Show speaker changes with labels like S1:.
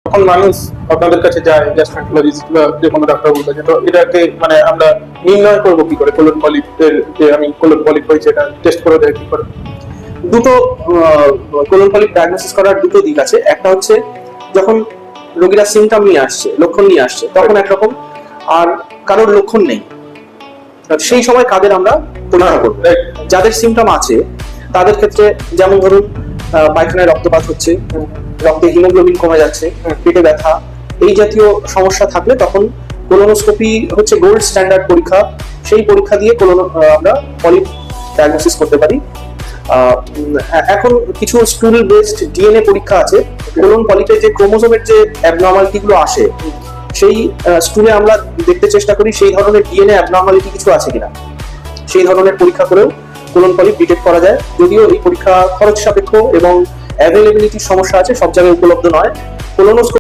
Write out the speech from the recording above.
S1: তখন মানুষ আপনাদের কাছে যায় গ্যাস্ট্রোএন্টারোলজিস্ট বা যে কোনো ডাক্তারবাবুর কাছে, তো এটাকে মানে আমরা নির্ণয় করবো কি করে কোলন পলিপের যে আমি কোলন পলিপ হয়েছে এটা টেস্ট করে দেয় কি করে?
S2: দুটো কোলন পলিপ ডায়াগনোসিস করার দুটো দিক আছে। একটা হচ্ছে যখন রোগীরা সিমটম নিয়ে আসছে, লক্ষণ নিয়ে আসছে, তখন একরকম, আর কারোর লক্ষণ নেই সেই সময় কাদের আমরা পরীক্ষা করবো। যাদের সিমটম আছে তাদের ক্ষেত্রে যেমন ধরুন পায়খানায় রক্তপাত হচ্ছে, রক্তে হিমোগ্লোবিন কমে যাচ্ছে, পেটে ব্যথা, এই জাতীয় সমস্যা থাকলে তখন কোলোনোস্কোপি হচ্ছে গোল্ড স্ট্যান্ডার্ড পরীক্ষা। সেই পরীক্ষা দিয়ে আমরা পলিপ ডায়াগনোসিস করতে পারি। এখন কিছু স্টুল বেসড ডিএনএ পরীক্ষা আছে। কোলন পলিপে যে ক্রোমোজোমের যে অ্যাবনর্মালিটি গুলো আসে, সেই স্টুলে আমরা দেখতে চেষ্টা করি সেই ধরনের ডিএনএ অ্যাবনর্মালিটি কিছু আছে কিনা। সেই ধরনের পরীক্ষা করেও কোলন পলিপ ডিটেক্ট করা যায়। যদিও এই পরীক্ষা খরচ সাপেক্ষ এবং অ্যাভেলেবিলিটির সমস্যা আছে, সব জায়গায় উপলব্ধ নয়। কোলোনোস্কোপি